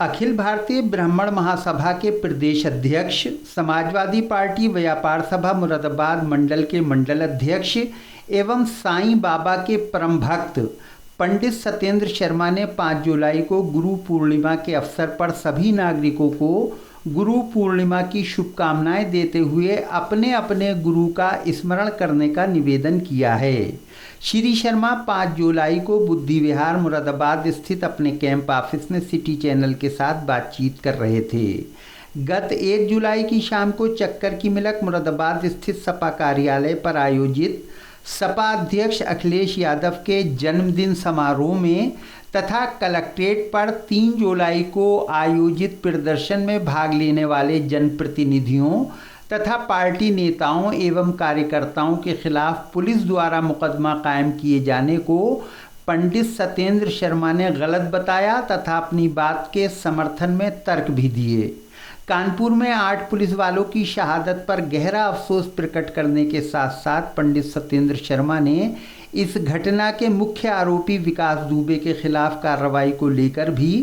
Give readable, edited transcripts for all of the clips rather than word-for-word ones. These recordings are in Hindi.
अखिल भारतीय ब्राह्मण महासभा के प्रदेश अध्यक्ष, समाजवादी पार्टी व्यापार सभा मुरादाबाद मंडल के मंडल अध्यक्ष एवं साईं बाबा के परम भक्त पंडित सत्येंद्र शर्मा ने 5 जुलाई को गुरु पूर्णिमा के अवसर पर सभी नागरिकों को गुरु पूर्णिमा की शुभकामनाएं देते हुए अपने अपने गुरु का स्मरण करने का निवेदन किया है। श्री शर्मा 5 जुलाई को बुद्धि विहार मुरादाबाद स्थित अपने कैंप ऑफिस में सिटी चैनल के साथ बातचीत कर रहे थे। गत 1 जुलाई की शाम को चक्कर की मिलक मुरादाबाद स्थित सपा कार्यालय पर आयोजित सपा अध्यक्ष अखिलेश यादव के जन्मदिन समारोह में तथा कलेक्ट्रेट पर 3 जुलाई को आयोजित प्रदर्शन में भाग लेने वाले जनप्रतिनिधियों तथा पार्टी नेताओं एवं कार्यकर्ताओं के खिलाफ पुलिस द्वारा मुकदमा कायम किए जाने को पंडित सत्येंद्र शर्मा ने गलत बताया तथा अपनी बात के समर्थन में तर्क भी दिए। कानपुर में 8 पुलिस वालों की शहादत पर गहरा अफसोस प्रकट करने के साथ साथ पंडित सत्येंद्र शर्मा ने इस घटना के मुख्य आरोपी विकास दुबे के खिलाफ कार्रवाई को लेकर भी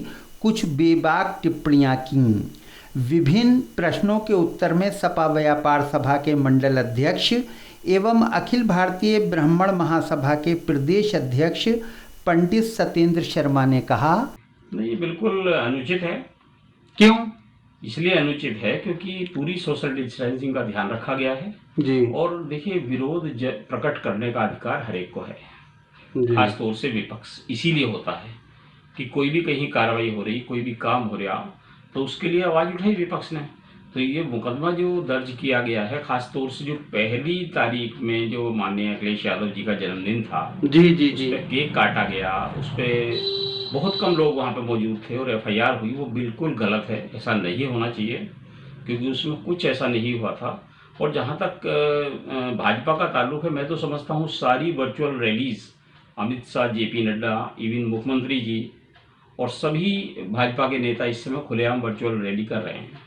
कुछ बेबाक टिप्पणियां की। विभिन्न प्रश्नों के उत्तर में सपा व्यापार सभा के मंडल अध्यक्ष एवं अखिल भारतीय ब्राह्मण महासभा के प्रदेश अध्यक्ष पंडित सत्येंद्र शर्मा ने कहा, नहीं, बिल्कुल अनुचित है। क्यों? इसलिए अनुचित है क्योंकि पूरी सोशल डिस्टेंसिंग का ध्यान रखा गया है जी। और देखिए, विरोध प्रकट करने का अधिकार हर एक को है, खास तौर से विपक्ष। इसीलिए होता है कि कोई भी कहीं कार्रवाई हो रही, कोई भी काम हो रहा, तो उसके लिए आवाज उठाई विपक्ष ने। तो ये मुकदमा जो दर्ज किया गया है, खास तौर से जो 1 तारीख में जो माननीय अखिलेश यादव जी का जन्मदिन था, जी जी जी, केक काटा गया, उस पर बहुत कम लोग वहाँ पे मौजूद थे और एफआईआर हुई, वो बिल्कुल गलत है। ऐसा नहीं होना चाहिए क्योंकि उसमें कुछ ऐसा नहीं हुआ था। और जहाँ तक भाजपा का ताल्लुक है, मैं तो समझता हूँ सारी virtual rallies Amit Shah, JP Nadda, even मुख्यमंत्री जी और सभी भाजपा के नेता इस समय खुलेआम वर्चुअल रैली कर रहे हैं।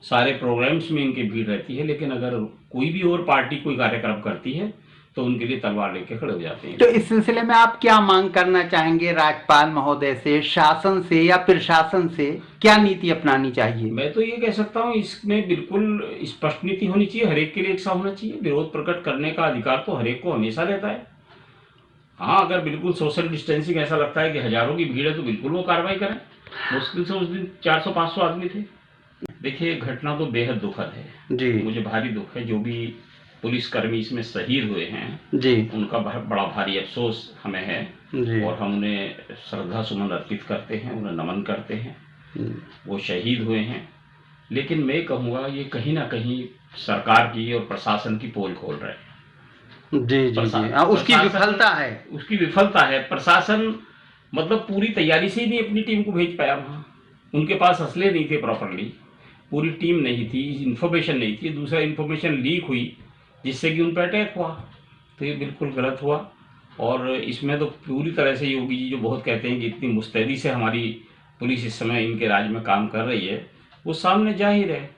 सारे प्रोग्राम्स में इनकी भीड़ रहती है, लेकिन अगर कोई भी और पार्टी कोई कार्यक्रम करती है तो उनके लिए तलवार लेके खड़े हो जाते हैं। तो इस सिलसिले में आप क्या मांग करना चाहेंगे राज्यपाल महोदय से, शासन से या प्रशासन से? क्या नीति अपनानी चाहिए? मैं तो ये कह सकता हूँ, इसमें बिल्कुल स्पष्ट नीति होनी चाहिए, हर एक के लिए एक सा होना चाहिए। विरोध प्रकट करने का अधिकार तो हर एक को हमेशा रहता है। हाँ, अगर बिल्कुल सोशल डिस्टेंसिंग ऐसा लगता है कि हजारों की भीड़ है तो बिल्कुल वो कार्रवाई करें। मुश्किल से उस दिन 400-500 आदमी थे। देखिए, घटना तो बेहद दुखद है जी। मुझे भारी दुख है, जो भी पुलिसकर्मी इसमें शहीद हुए हैं जी, उनका बड़ा भारी अफसोस हमें है जी। और हम उन्हें श्रद्धा सुमन अर्पित करते हैं, उन्हें नमन करते हैं। वो शहीद हुए हैं, लेकिन मैं कहूँगा ये कहीं ना कहीं सरकार की और प्रशासन की पोल खोल रहे हैं। जी जी जी, उसकी विफलता है, उसकी विफलता है। प्रशासन मतलब पूरी तैयारी से ही नहीं अपनी टीम को भेज पाया वहाँ। उनके पास असले नहीं थे प्रॉपरली, पूरी टीम नहीं थी, इन्फॉर्मेशन नहीं थी। दूसरा, इन्फॉर्मेशन लीक हुई जिससे कि उन पर अटैक हुआ। तो ये बिल्कुल गलत हुआ और इसमें तो पूरी तरह से योगी जी जो बहुत कहते हैं कि इतनी मुस्तैदी से हमारी पुलिस इस समय इनके राज्य में काम कर रही है, वो सामने जाहिर है।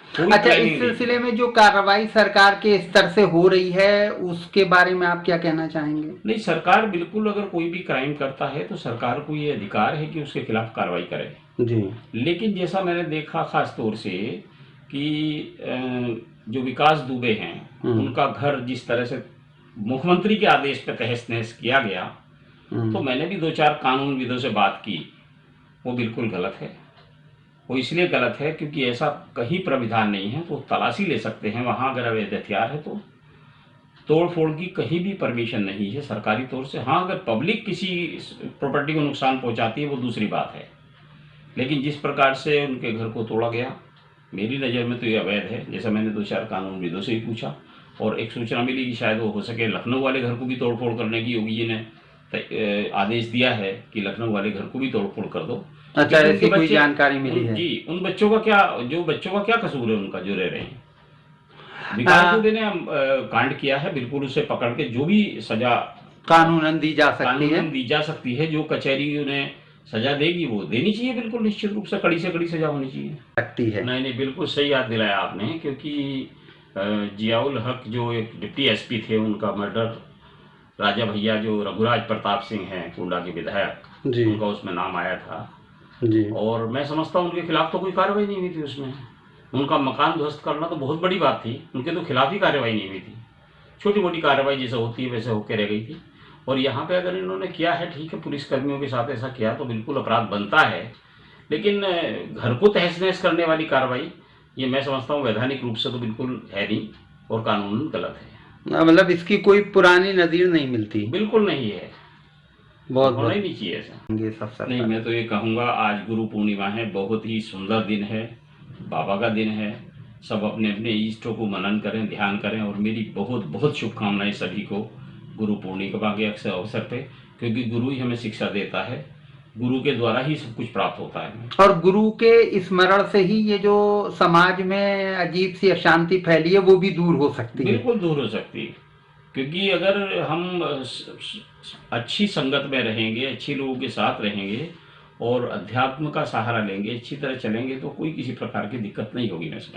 अच्छा, इस सिलसिले में जो कार्रवाई सरकार के स्तर से हो रही है उसके बारे में आप क्या कहना चाहेंगे? नहीं, सरकार बिल्कुल, अगर कोई भी क्राइम करता है तो सरकार को ये अधिकार है कि उसके खिलाफ कार्रवाई करे जी। लेकिन जैसा मैंने देखा खास तौर से कि जो विकास दुबे हैं, उनका घर जिस तरह से मुख्यमंत्री के आदेश पर तहस नहस किया गया, तो मैंने भी 2-4 कानूनविदों से बात की। वो बिल्कुल गलत है। वो इसलिए गलत है क्योंकि ऐसा कहीं प्राविधान नहीं है। तो तलाशी ले सकते हैं वहाँ, अगर अवैध हथियार है तो तोड़ फोड़ की कहीं भी परमिशन नहीं है सरकारी तौर से। हाँ, अगर पब्लिक किसी प्रॉपर्टी को नुकसान पहुँचाती है वो दूसरी बात है, लेकिन जिस प्रकार से उनके घर को तोड़ा गया, मेरी नज़र में तो ये अवैध है। जैसा मैंने 2-4 कानूनविदों से भी पूछा और एक सूचना मिली कि शायद वो हो सके लखनऊ वाले घर को भी तोड़फोड़ करने की योगी जी ने आदेश दिया है कि लखनऊ वाले घर को भी तोड़फोड़ कर दो। अच्छा, ऐसी कोई जानकारी मिली है? जी, उन बच्चों का क्या, जो बच्चों का क्या कसूर है उनका जो रह रहे हैं? विकास दुबे ने कांड किया है, बिल्कुल उसे पकड़ के जो भी सजा कानूनन दी जा सकती है, जो कचहरी उन्हें सजा देगी वो देनी चाहिए, बिल्कुल निश्चित रूप से कड़ी से कड़ी सजा होनी चाहिए। सकती है। नहीं, बिल्कुल सही याद दिलाया आपने, क्योंकि जियाउल हक जो एक डिप्टी एसपी थे, उनका मर्डर राजा भैया जो रघुराज प्रताप सिंह हैं, कुंडा के विधायक, उनका उसमें नाम आया था। जी। और मैं समझता हूँ उनके खिलाफ तो कोई कार्रवाई नहीं हुई थी उसमें। उनका मकान ध्वस्त करना तो बहुत बड़ी बात थी, उनके तो खिलाफ ही कार्रवाई नहीं हुई थी। छोटी मोटी कार्रवाई जैसे होती है वैसे होकर रह गई थी। और यहाँ पे अगर इन्होंने किया है, ठीक है, पुलिसकर्मियों के साथ ऐसा किया तो बिल्कुल अपराध बनता है, लेकिन घर को तहस नहस करने वाली कार्रवाई ये मैं समझता हूँ वैधानिक रूप से तो बिल्कुल है नहीं और कानूनन गलत है। मतलब इसकी कोई पुरानी नज़ीर नहीं मिलती। बिल्कुल नहीं है, बहुत होना ही बहुत नहीं चाहिए ऐसा। ये सब सर। नहीं, मैं तो ये कहूँगा आज गुरु पूर्णिमा है, बहुत ही सुंदर दिन है, बाबा का दिन है। सब अपने अपने इष्टों को मनन करें, ध्यान करें और मेरी बहुत बहुत शुभकामनाएं सभी को गुरु पूर्णिमा के अवसर पे, क्योंकि गुरु ही हमें शिक्षा देता है, गुरु के द्वारा ही सब कुछ प्राप्त होता है। और गुरु के स्मरण से ही ये जो समाज में अजीब सी अशांति फैली है वो भी दूर हो सकती है। बिल्कुल दूर हो सकती है, क्योंकि अगर हम अच्छी संगत में रहेंगे, अच्छे लोगों के साथ रहेंगे और अध्यात्म का सहारा लेंगे, अच्छी तरह चलेंगे तो कोई किसी प्रकार की दिक्कत नहीं होगी। मैं